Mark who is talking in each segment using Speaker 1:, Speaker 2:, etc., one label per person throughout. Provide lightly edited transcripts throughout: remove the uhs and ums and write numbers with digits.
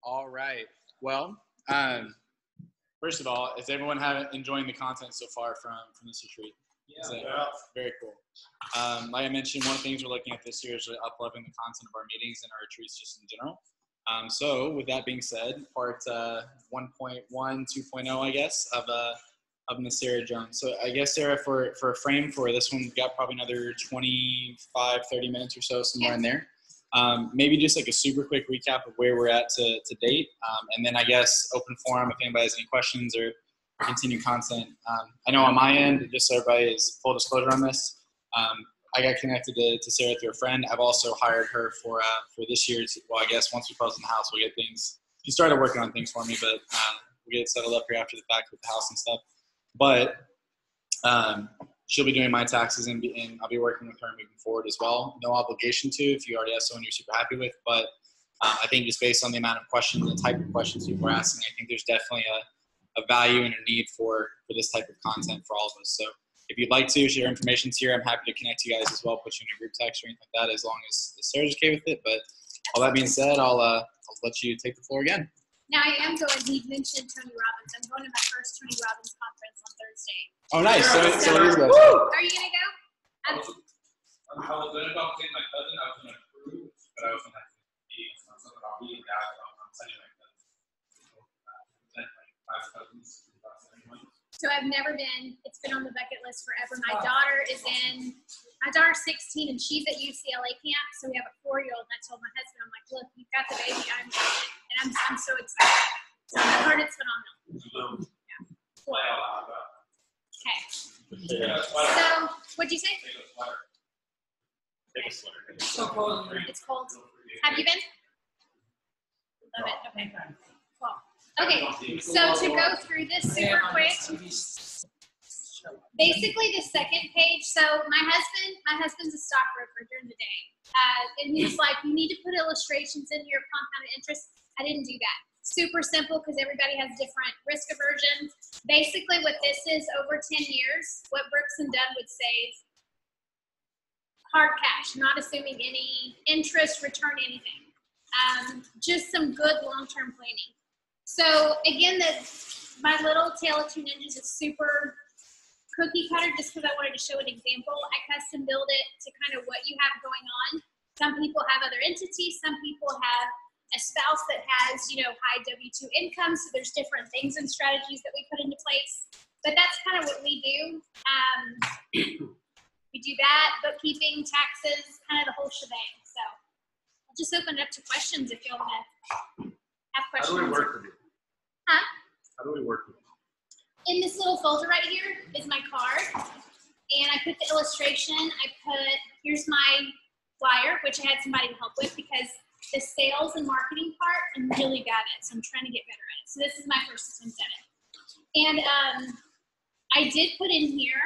Speaker 1: All right. Well, first of all, is everyone enjoying the content so far from this retreat? Yeah. Very cool. Like I mentioned, one of the things we're looking at this year is really up-leveling the content of our meetings and our retreats just in general. So with that being said, part 1.1, 2.0, I guess, of Miss Sarah Jones. So I guess, Sarah, for a frame for this one, we've got probably another 25, 30 minutes or so, somewhere in there. Maybe just like a super quick recap of where we're at to date. And then I guess open forum if anybody has any questions or continue content. I know on my end, just so everybody is full disclosure on this, I got connected to Sarah through a friend. I've also hired her for this year's, well, I guess once we close in the house, we'll get things. She started working on things for me, but we'll get it settled up here after the fact with the house and stuff. But she'll be doing my taxes, and I'll be working with her moving forward as well. No obligation to if you already have someone you're super happy with. But I think just based on the amount of questions, the type of questions people are asking, I think there's definitely a value and a need for this type of content for all of us. So if you'd like to share information here, I'm happy to connect you guys as well, put you in a group text or anything like that, as long as Sarah's okay with it. But all that being said, I'll let you take the floor again.
Speaker 2: Now I am going, he mentioned Tony Robbins. I'm going to my first Tony Robbins conference on Thursday.
Speaker 1: Oh, nice. So
Speaker 2: Are you going to go?
Speaker 3: I was going to go with my cousin. I was going to cruise, but I was going to have to be something about me and dad on Sunday night. Five cousins.
Speaker 2: So I've never been. It's been on the bucket list forever. My daughter's 16 and she's at UCLA camp. So we have a 4-year-old. And I told my husband, I'm like, look, you've got the baby. I'm going. And I'm so excited. So I heard it's phenomenal. Yeah. Cool. Okay. So what'd you say?
Speaker 1: Take a sweater.
Speaker 3: It's so cold.
Speaker 2: It's cold. Have you been? Love it. Okay. Cool. Okay, so to go through this super quick, basically the second page, so my husband's a stockbroker during the day, and he's like, you need to put illustrations in your compounded interest. I didn't do that. Super simple because everybody has different risk aversion. Basically what this is, over 10 years, what Brooks and Dunn would say is hard cash, not assuming any interest, return, anything. Just some good long-term planning. So again, my little Tale of Two Ninjas is super cookie cutter just because I wanted to show an example. I custom build it to kind of what you have going on. Some people have other entities. Some people have a spouse that has, high W-2 income. So there's different things and strategies that we put into place. But that's kind of what we do. We do that, bookkeeping, taxes, kind of the whole shebang. So I'll just open it up to questions if y'all want to have questions.
Speaker 3: How do we work with you?
Speaker 2: Huh?
Speaker 3: How do we work with you?
Speaker 2: In this little folder right here is my card. And I put the illustration. Here's my flyer, which I had somebody to help with because the sales and marketing part, I'm really bad at it. So I'm trying to get better at it. So this is my first attempt at it. And I did put in here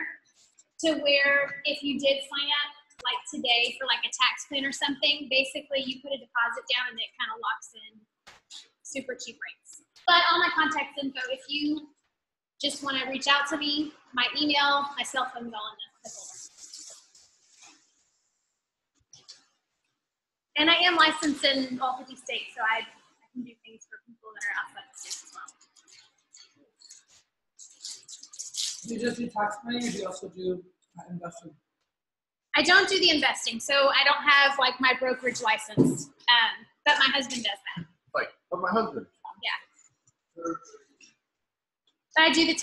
Speaker 2: to where if you did sign up like today for like a tax plan or something, basically you put a deposit down and it kind of locks in super cheap rates. But all my contact info, if you just want to reach out to me, my email, my cell phone is all in the folder. And I am licensed in all 50 states, so I can do things for people that are outside the states as well.
Speaker 4: Do you just do tax planning, or do you also do investing?
Speaker 2: I don't do the investing, so I don't have like my brokerage license, but my husband does that.
Speaker 3: But my husband.
Speaker 2: Yeah. But I do the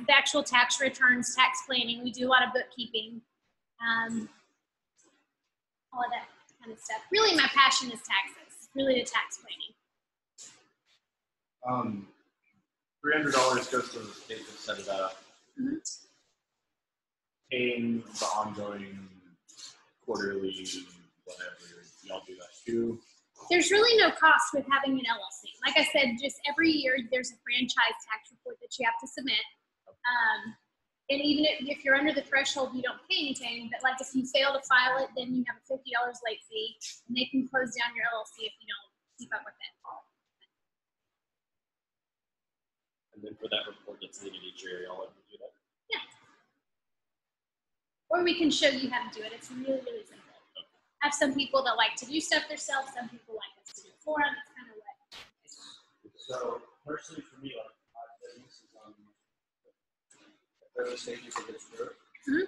Speaker 2: actual tax returns, tax planning. We do a lot of bookkeeping, all of that kind of stuff. Really, my passion is taxes. Really, the tax planning.
Speaker 3: $300 goes to the state to set it up.
Speaker 2: Mm-hmm.
Speaker 3: Paying the ongoing quarterly, whatever, y'all do that too.
Speaker 2: There's really no cost with having an LLC. Like I said, just every year there's a franchise tax report that you have to submit. And even if you're under the threshold, you don't pay anything. But like if you fail to file it, then you have a $50 late fee, and they can close down your LLC if you don't keep up with it.
Speaker 1: And then for that report that's needed each year, y'all have to do that?
Speaker 2: Yeah. Or we can show you how to do it. It's really, really simple. I have some people that like to do stuff themselves. Some people like us to do it for them. It's kind of what.
Speaker 5: So personally for me, like my business is on the early stages of its growth. Do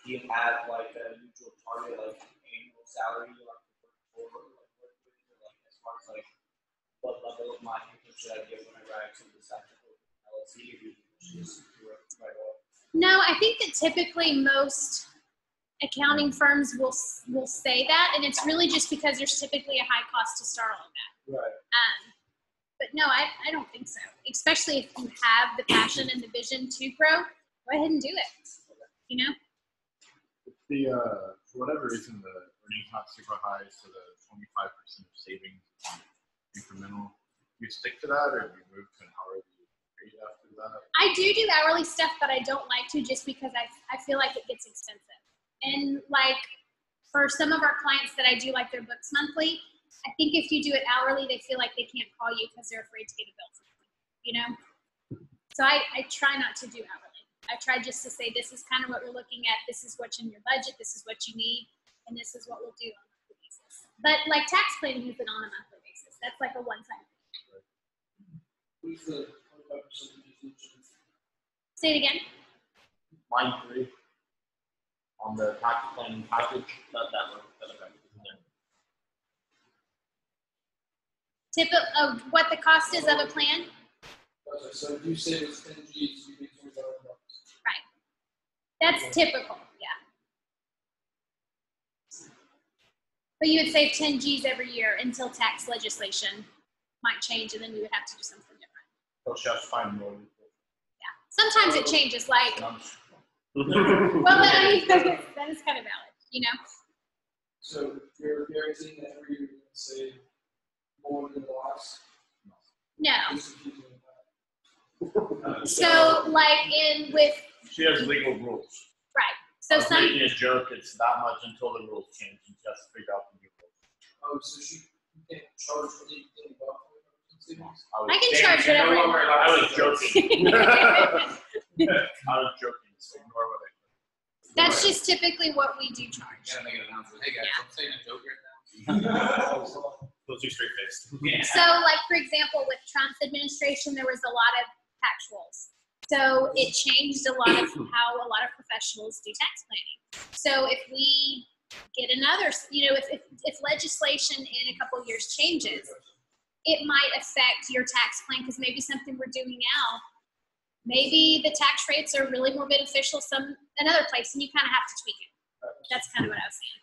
Speaker 5: you have like a usual target, like annual salary you like to work for, like work with, or like as far as like what level of my income should I get whenever I actually decide to open an LLC, or do you just do it right away?
Speaker 2: No, I think that typically most accounting firms will say that, and it's really just because there's typically a high cost to start all of that.
Speaker 5: Right.
Speaker 2: But no, I don't think so. Especially if you have the passion and the vision to grow, go ahead and do it. You know?
Speaker 6: For whatever reason, the earnings not super high, so the 25% of savings is incremental. Do you stick to that, or do you move to an hourly rate after that?
Speaker 2: I do hourly stuff, but I don't like to just because I feel like it gets expensive. And like for some of our clients that I do like their books monthly, I think if you do it hourly, they feel like they can't call you because they're afraid to get a bill from you, you know? So I try not to do hourly. I try just to say, this is kind of what we're looking at. This is what's in your budget. This is what you need. And this is what we'll do on a monthly basis. But like tax planning has been on a monthly basis. That's like a one-time thing.
Speaker 4: Who's the 25%
Speaker 2: Say it again.
Speaker 7: Line 3 on the tax planning package, not that one.
Speaker 2: Tip of what the cost is of a plan.
Speaker 4: Okay, so if you say it's 10 G's, you get $20,000.
Speaker 2: Right. That's typical, yeah. But you would save 10 G's every year until tax legislation might change, and then we would have to do something different.
Speaker 7: So just find more.
Speaker 2: Yeah. Sometimes it changes, like, well, but I mean, that is kind of valid, you know?
Speaker 4: So you're guaranteeing that every year you're going to save more than the last?
Speaker 2: No.
Speaker 4: Just to keep doing that.
Speaker 2: So, like with,
Speaker 7: She has legal rules.
Speaker 2: right. So some,
Speaker 7: Making a joke, it's that much until the rules change. You just figure out the new rules.
Speaker 4: Oh, so you can't charge anything about savings?
Speaker 2: I can charge whatever I want.
Speaker 7: I was joking. I was joking. So ignore what I said.
Speaker 2: That's just typically what we do charge.
Speaker 3: Gotta make an announcement. Hey guys,
Speaker 2: Yeah.
Speaker 3: I'm saying a joke right now.
Speaker 7: Those are straight faced.
Speaker 3: Yeah.
Speaker 2: So, like, for example, with Trump's administration, there was a lot of tax rules. So it changed a lot of how a lot of professionals do tax planning. So if we get another, you know, if legislation in a couple of years changes, it might affect your tax plan because maybe something we're doing now, maybe the tax rates are really more beneficial another place, and you kind of have to tweak it. That's kind of what I was saying.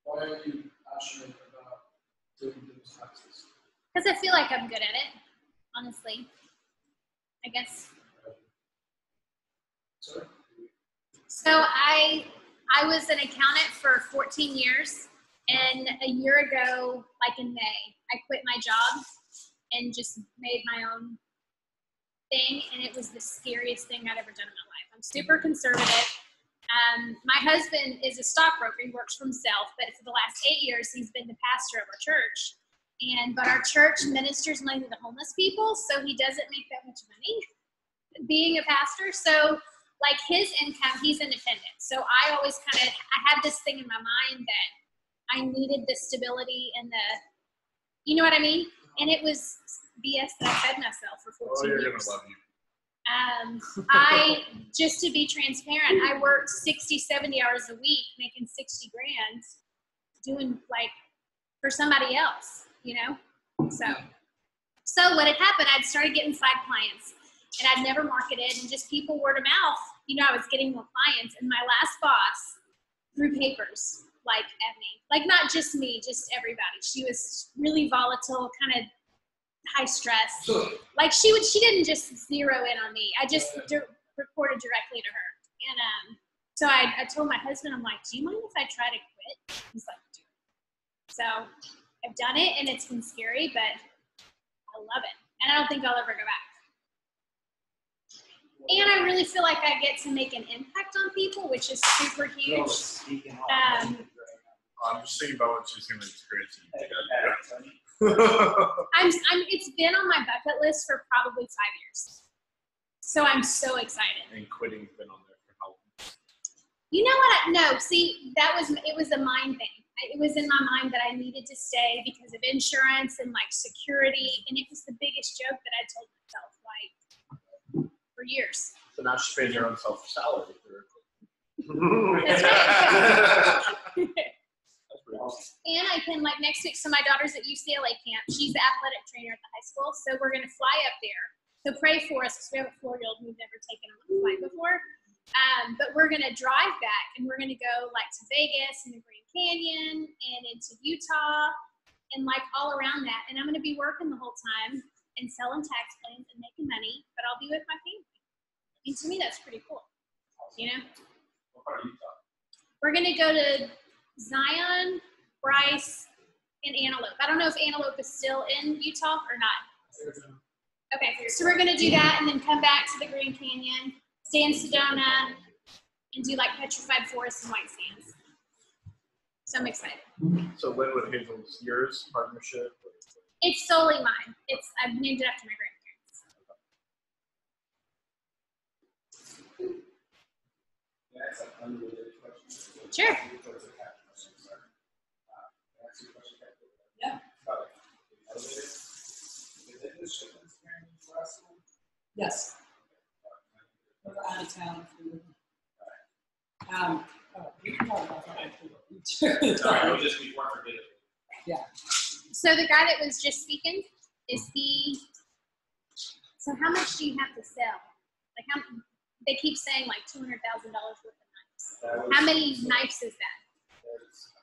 Speaker 4: Why are you passionate about doing those taxes?
Speaker 2: Because I feel like I'm good at it, honestly. I guess.
Speaker 4: Sorry?
Speaker 2: So I was an accountant for 14 years, and a year ago, like in May, I quit my job and just made my own thing, and it was the scariest thing I'd ever done in my life. I'm super conservative. My husband is a stockbroker. He works for himself, but for the last 8 years, he's been the pastor of our church. But our church ministers money to the homeless people, so he doesn't make that much money being a pastor. So, like, his income, he's independent. So I always I had this thing in my mind that I needed the stability and you know what I mean? And it was BS that I fed myself for 14 years.
Speaker 6: You're gonna love you.
Speaker 2: Just to be transparent, I worked 60, 70 hours a week, making 60 grand, doing like for somebody else, you know? So what had happened, I'd started getting side clients, and I'd never marketed, and just people word of mouth, you know, I was getting more clients. And my last boss threw papers like at me, like not just me, just everybody. She was really volatile, kind of high stress. Like she didn't just zero in on me. I just reported directly to her. And so I told my husband, I'm like, do you mind if I try to quit? He's like, do it. So I've done it, and it's been scary, but I love it. And I don't think I'll ever go back. And I really feel like I get to make an impact on people, which is super huge.
Speaker 6: I'm just thinking about what she's going to experience.
Speaker 2: It's been on my bucket list for probably 5 years. So I'm so excited.
Speaker 6: And quitting's been on there for how long?
Speaker 2: You know what? No, see, it was a mind thing. It was in my mind that I needed to stay because of insurance and like security, and it was the biggest joke that I told myself like for years.
Speaker 6: So now she pays her own self-salary.
Speaker 2: That's right.
Speaker 6: That's pretty awesome.
Speaker 2: And I can, like, next week, so my daughter's at UCLA camp. She's the athletic trainer at the high school, so we're going to fly up there. So pray for us, because we have a 4-year-old who's never taken a flight before. But we're going to drive back, and we're going to go, like, to Vegas and the Grand Canyon and into Utah and, like, all around that. And I'm going to be working the whole time and selling tax plans and making money, but I'll be with my family. I mean, to me, that's pretty cool, you know?
Speaker 3: What part of Utah?
Speaker 2: We're going to go to Zion, Bryce, and Antelope. I don't know if Antelope is still in Utah or not. Okay, so we're going to do that and then come back to the Grand Canyon, stay in Sedona, and do like petrified forests and white sands. So I'm excited.
Speaker 6: So when would Hazel's yours partnership?
Speaker 2: It's solely mine. I've named it after my grandparents.
Speaker 3: Yeah, it's an unrelated question.
Speaker 2: Sure.
Speaker 8: Yeah. Yes. We're out of town. We can talk about that.
Speaker 3: Sorry, it was just before I forget it.
Speaker 8: Yeah.
Speaker 2: So the guy that was just speaking, so how much do you have to sell? Like they keep saying like $200,000 worth of knives. How many knives is that?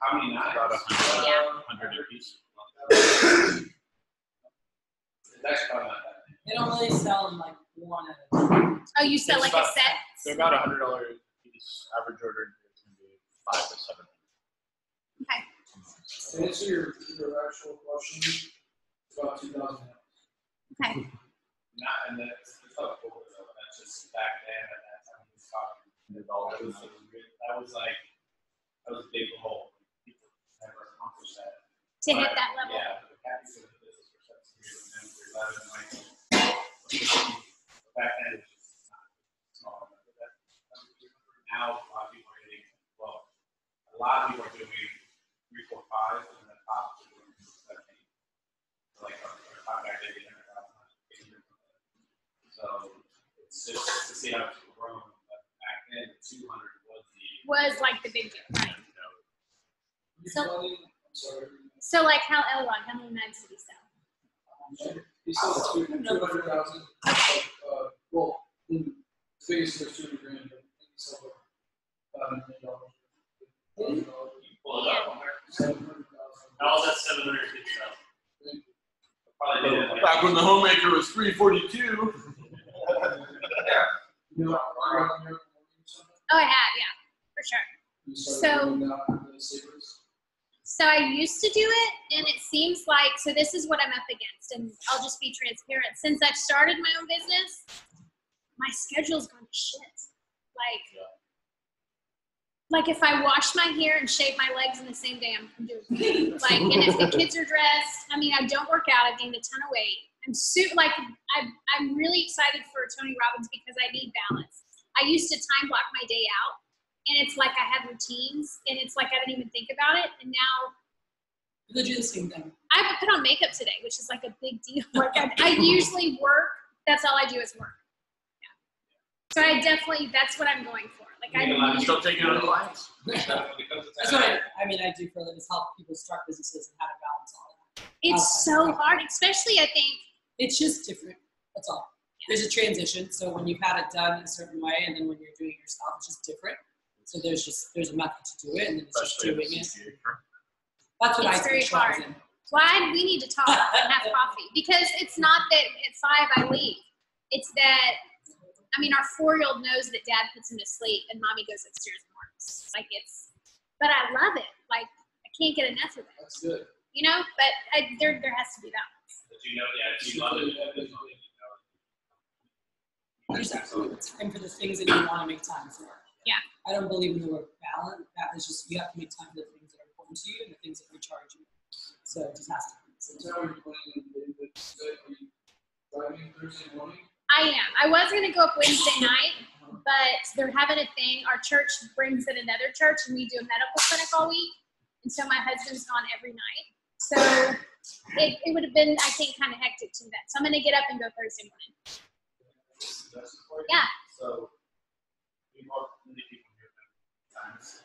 Speaker 3: How many knives?
Speaker 6: About 100,
Speaker 2: Yeah.
Speaker 6: 100 a piece.
Speaker 3: It's actually probably not that many.
Speaker 8: They don't really sell them like one at a time.
Speaker 2: Oh, you sell
Speaker 6: It's
Speaker 2: like a
Speaker 6: about-
Speaker 2: set?
Speaker 6: They're about $100 a piece. Average order is going to be 5 to 7.
Speaker 2: Okay.
Speaker 4: To answer your actual question, it's about 2,000 pounds.
Speaker 2: Okay.
Speaker 3: And that's not cool though. That's just back then at that time we was talking. That was a big goal. People never accomplished that.
Speaker 2: To hit that level.
Speaker 3: Yeah, but the Kathy's been in business for 17 years and then for 11, back then it was just not small. Now a lot of people are hitting, a lot of people are doing 3, 4, 5, and the top are doing 17. Like our top guy did 800,000. So it's just to see how it's grown. But back then, 200
Speaker 2: Was like the big deal, right?
Speaker 4: Sorry.
Speaker 2: So like how many knives did he sell?
Speaker 4: He sells 200,000. Well, in Vegas, there's 200,000, but he sells $5 million.
Speaker 3: Pull it up on there.
Speaker 4: 700,000.
Speaker 3: How was that 750,000? Probably did it.
Speaker 6: Back when the homemaker was $342.
Speaker 4: You know, around here,
Speaker 2: Oh, I have, yeah, for sure.
Speaker 4: you started doing that with the savers.
Speaker 2: So I used to do it, and it seems like, so this is what I'm up against, and I'll just be transparent. Since I've started my own business, my schedule's gone to shit. Like if I wash my hair and shave my legs in the same day, I'm doing it. Like, and if the kids are dressed, I mean, I don't work out. I've gained a ton of weight. I'm really excited for Tony Robbins because I need balance. I used to time block my day out, and it's like I had routines, and it's like I didn't even think about it, and now
Speaker 8: They do the same thing.
Speaker 2: I put on makeup today, which is like a big deal. Like I usually work. That's all I do is work. Yeah. So that's what I'm going for. Like
Speaker 6: I'm still taking on clients.
Speaker 8: That's what I do for a living, is help people start businesses and how to balance all of that.
Speaker 2: It's so hard, especially I think.
Speaker 8: It's just different. That's all. There's a transition. So when you've had it done a certain way, and then when you're doing it yourself, it's just different. So there's a method to do it, and then it's just doing it. That's what
Speaker 2: It's
Speaker 8: I
Speaker 2: very
Speaker 8: think.
Speaker 2: hard. Why we need to talk and have coffee, because it's not that at 5 I leave. It's that, I mean, our 4-year-old knows that dad puts him to sleep and mommy goes upstairs and works. But I love it. Like I can't get enough of it.
Speaker 4: That's good.
Speaker 2: You know, but there has to be balance.
Speaker 3: But you know, yeah, you love it.
Speaker 8: There's absolutely time for the things that you want to make time for.
Speaker 2: Yeah.
Speaker 8: I don't believe in the word balance. That is just, you have to make time for the things that are important to you and the things that recharge you. So it just has to be.
Speaker 4: So now we're playing are you driving Thursday morning?
Speaker 2: I am. I was gonna go up Wednesday night, but they're having a thing. Our church brings in another church, and we do a medical clinic all week. And so my husband's gone every night. So it would have been, I think, kind of hectic to do that. So I'm going to get up and go Thursday morning. Yeah.
Speaker 3: So we want many people here times.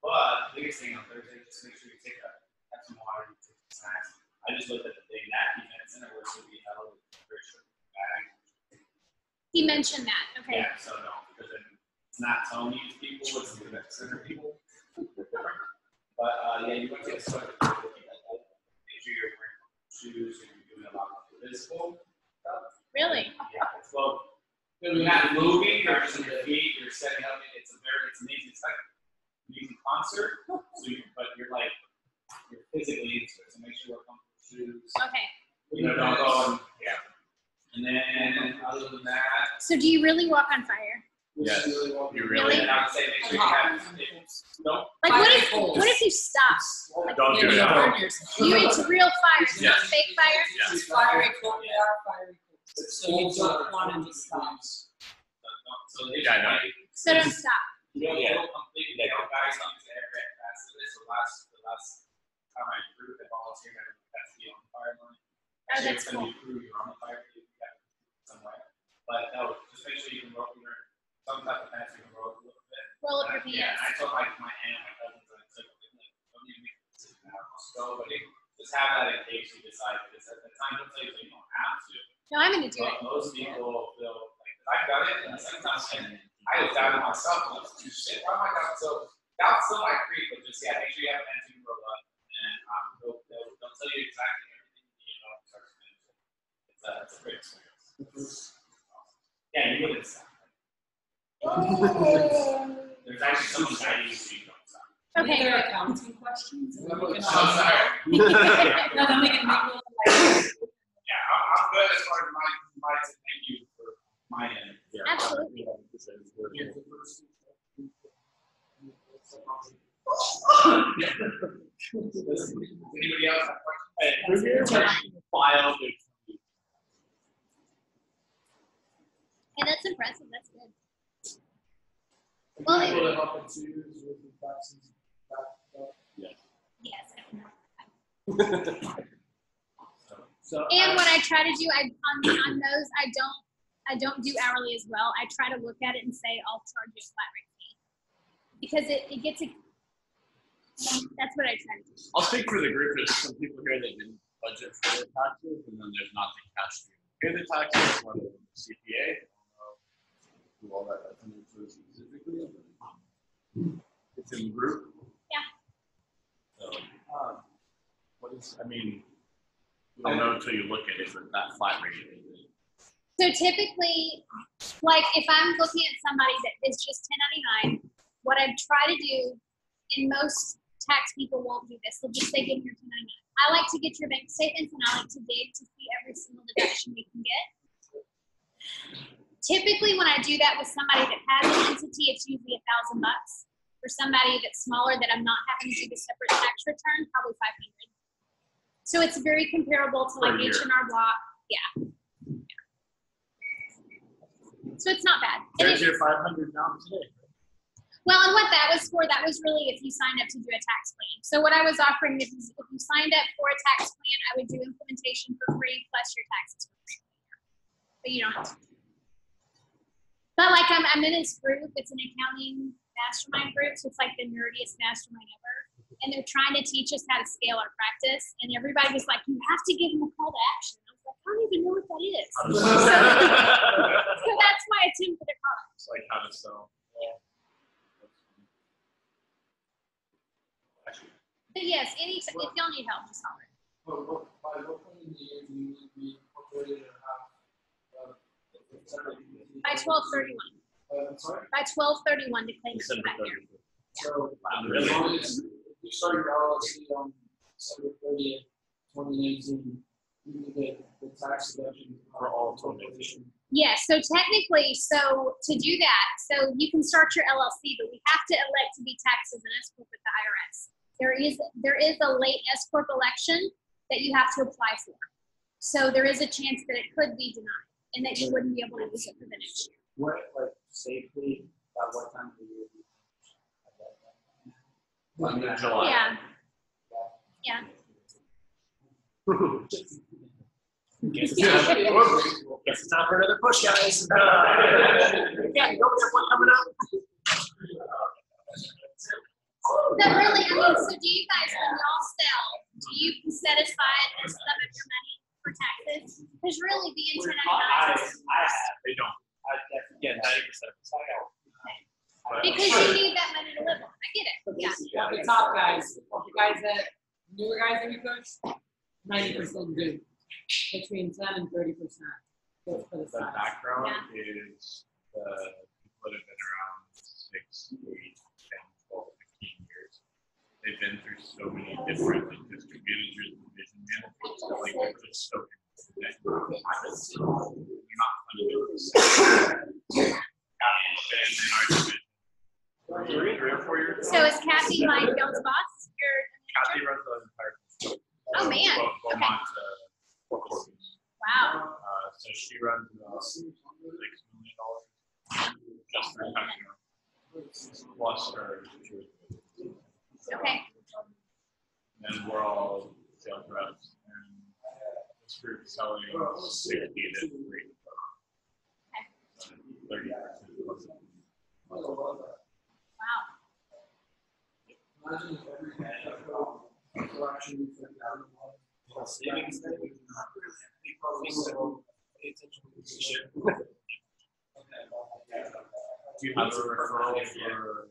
Speaker 3: But the biggest thing on Thursday, just make sure you have some water, you take some snacks. I just looked at the thing that event center where it's going to be held. Very short bag.
Speaker 2: He mentioned that. Okay.
Speaker 3: Yeah, so no, because then it's not telling you people, it's the event center people. But yeah, you want to get started. Make sure you're wearing shoes and you're doing a lot of physical stuff.
Speaker 2: Really?
Speaker 3: Yeah. So you're not moving, you're just on your feet, you're setting up. It's amazing. It's like a music concert. So but you're physically into it. So make sure you're comfortable shoes.
Speaker 2: Okay.
Speaker 3: Don't go and And then other than that.
Speaker 2: So do you really walk on fire?
Speaker 6: Yes. You
Speaker 2: Really?
Speaker 3: And I would say make sure you have. No.
Speaker 2: Like what if you stop?
Speaker 6: Don't do that.
Speaker 8: burn yourself.
Speaker 2: It's real fire. It's not
Speaker 6: Yes.
Speaker 2: fake fire.
Speaker 6: Yes.
Speaker 8: It's fiery cold. They are fiery cold. So you don't want them to stop.
Speaker 3: So
Speaker 6: Yeah, I know.
Speaker 2: So don't stop.
Speaker 3: You don't completely get guys on the air at fast. The last time I grew the volunteer, I got to be on the fire line.
Speaker 2: Oh, that's
Speaker 3: It's
Speaker 2: cool.
Speaker 3: gonna be crew, you're on the fire, you got somewhere. But no, just make sure you can roll your some type of fence you can roll a little bit.
Speaker 2: Roll up your
Speaker 3: Yeah,
Speaker 2: pants.
Speaker 3: I told my aunt, my cousins, and I said, don't even make a decision now, I'll go, but just have that in case you decide, because at the time, don't say you don't have to.
Speaker 2: No, I'm going to do it.
Speaker 3: But most people feel like, I've done it, and sometimes I was down on myself, and I was too shit, why am I down so? Down still my creek, but just, yeah, make sure you have a fence you can roll up, and they'll tell you exactly everything you need to know start to finish. It's a great experience. Yeah, you wouldn't stop. There's actually someone guiding you so you don't stop.
Speaker 2: Okay.
Speaker 8: Are there accounting questions?
Speaker 3: I'm sorry.
Speaker 8: No, then we can make a little
Speaker 3: Yeah, I'm good as far as my thank you for my end.
Speaker 6: Yeah.
Speaker 2: Absolutely.
Speaker 3: Anybody else have questions?
Speaker 6: File.
Speaker 2: Hey, that's impressive. That's good.
Speaker 4: Well,
Speaker 2: Well,
Speaker 4: able to help it too is with the vaccines.
Speaker 2: Yes.
Speaker 3: So,
Speaker 2: And what I try to do, on those, I don't do hourly as well. I try to look at it and say, I'll charge you a flat rate fee. Because it gets a, that's what I try to do.
Speaker 6: I'll speak for the group. There's some people here that didn't budget for their taxes, and then there's not the cash to pay the taxes, one of them is CPA. Do all that information specifically. It's in the group.
Speaker 2: Yeah.
Speaker 6: So, what is? I mean, you don't know until you look at it, but that flat rate is.
Speaker 2: So typically, like if I'm looking at somebody that is just 1099, what I try to do, and most tax people won't do this, they'll just say, give me your 1099. I like to get your bank statements and I like to dig to see every single deduction we can get. Typically, when I do that with somebody that has an entity, it's usually $1,000. For somebody that's smaller that I'm not having to do the separate tax return, probably $500. So it's very comparable to like H&R Block. Yeah. So it's not bad.
Speaker 6: There's your 500 now today.
Speaker 2: Well, and what that was for, that was really if you signed up to do a tax plan. So what I was offering, if you signed up for a tax plan, I would do implementation for free plus your taxes for free. But you don't have to. But like I'm in this group, it's an accounting mastermind group, so it's like the nerdiest mastermind ever. And they're trying to teach us how to scale our practice. And everybody was like, you have to give them a call to action. I was like, I don't even know what that is. So that's my attempt for the call.
Speaker 6: It's like how to sell.
Speaker 2: But yes, if y'all need help, just holler.
Speaker 4: By what point in the year do you need to be incorporated or have?
Speaker 2: By 12/31.
Speaker 4: I'm sorry?
Speaker 2: By 12/31 to claim your back here.
Speaker 4: So,
Speaker 6: Really?
Speaker 4: as long as you start your LLC on December 30th, 2019, you can get the tax deduction
Speaker 6: For all 2019.
Speaker 2: Yes, so technically, to do that, so you can start your LLC, but we have to elect to be taxed as an S corp with the IRS. There is a late S corp election that you have to apply for. So there is a chance that it could be denied and that you wouldn't be able to use it for the next year.
Speaker 4: What, like, safely, about what time of the year?
Speaker 6: End of July.
Speaker 2: Yeah. Yeah.
Speaker 4: Guess it's time for another push, guys. Yeah, you don't have one coming up.
Speaker 2: But really, I mean, so do you guys, when y'all sell, do you set aside some of your money for taxes? Because really, the intent of
Speaker 5: I
Speaker 2: it
Speaker 5: have.
Speaker 6: They don't.
Speaker 5: I definitely get 90% of the time.
Speaker 2: because you need that money to live on. I get it. Yeah.
Speaker 8: The top guys, the guys that, newer guys that we push, 90% do. Between 10 and 30%. Goes for the
Speaker 6: The
Speaker 8: size.
Speaker 6: background is the people that have been around 6, 8, 10, 12, 15 years. They've been through so many different like district managers, division managers, so like they're just so connected. They're not fundamentally in our division. 3 or 4 years
Speaker 2: So is Kathy like y'all's boss? Your
Speaker 6: Kathy
Speaker 2: manager?
Speaker 6: runs the entire.
Speaker 2: Oh man.
Speaker 6: Beaumont, Fort Corpus.
Speaker 2: Wow.
Speaker 6: So she runs $6 million just for Metro, plus her.
Speaker 2: Okay.
Speaker 6: And we're all sales reps, and this group is selling 60 to 3. 30%.
Speaker 2: Wow.
Speaker 6: Do you have a referral for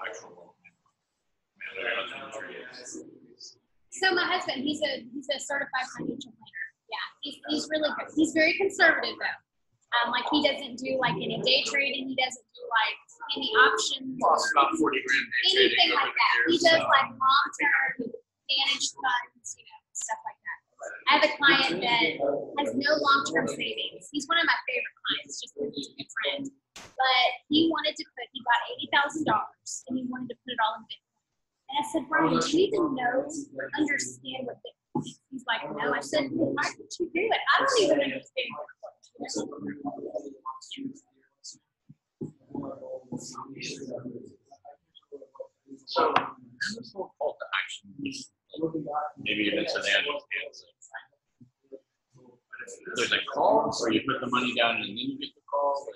Speaker 6: actual
Speaker 2: So my husband, he's a certified financial planner. Yeah, he's really good. He's very conservative though. Like he doesn't do like any day trading. He doesn't do like any options.
Speaker 6: Lost about 40 grand day
Speaker 2: Anything
Speaker 6: trading
Speaker 2: like
Speaker 6: over the
Speaker 2: that. He
Speaker 6: years,
Speaker 2: does
Speaker 6: so-
Speaker 2: like long-term managed funds, stuff like that. I have a client that has no long-term savings. He's one of my favorite clients, just because he's a good friend. But he got $80,000 and he wanted to put it all in Bitcoin. And I said, Brian, you need to understand what Bitcoin is. He's like, no. I said, well, why would you do it? I don't even understand what it is.
Speaker 6: So, this whole call to action, maybe even so they understand. There's a call, or you put the money down and then you get the call.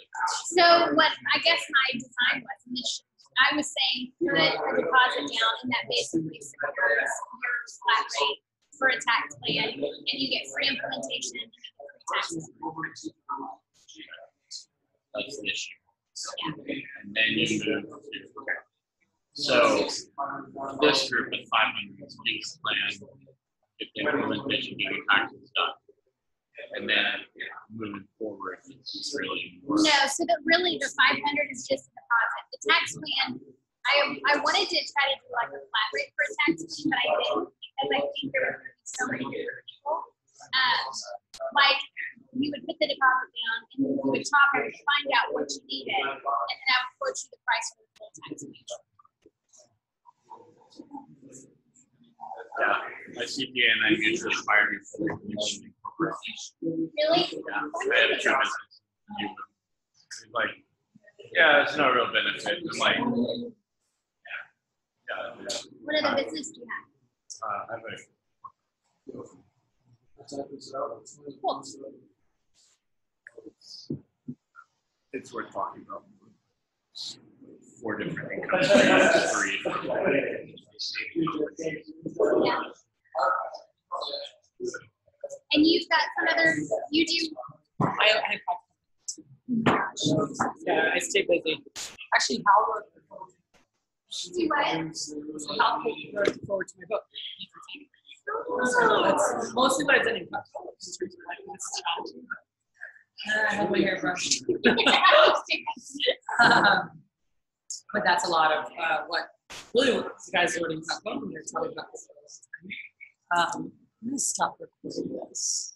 Speaker 2: So what I guess my design was initially, I was saying put a deposit down and that basically secures your flat rate for a tax plan and you get free implementation and you get free taxes.
Speaker 6: That's the issue. And then you move to. So this group at 500 is a plan, get the implementation, get your taxes done. And then moving forward, it's really more.
Speaker 2: No, so that really the 500 is just a deposit. The tax plan, I wanted to try to do like a flat rate for a tax plan, but I didn't because I think there were going to be so many different people. Like you would put the deposit down and we would talk and find out what you needed, and then I would quote you the price for the full tax plan.
Speaker 6: Yeah, my CPA and I mutually fired me for the community corporation.
Speaker 2: Really?
Speaker 6: Yeah, I had a 2 business. He's like, yeah, there's no real benefit. I'm like, yeah.
Speaker 2: What other business do you have?
Speaker 6: I have a.
Speaker 2: Cool.
Speaker 6: It's worth talking about. 4 different income streams, 3
Speaker 2: Yeah. And you've got some other, you do?
Speaker 8: I have yeah, I stay busy. Actually, how
Speaker 2: Do what?
Speaker 8: how looking forward to my book. So that's mostly what I've done in terms of like this challenging. I have my hair brushed. But that's a lot of what really what you guys are learning about when you're talking about this. I'm going to stop recording this.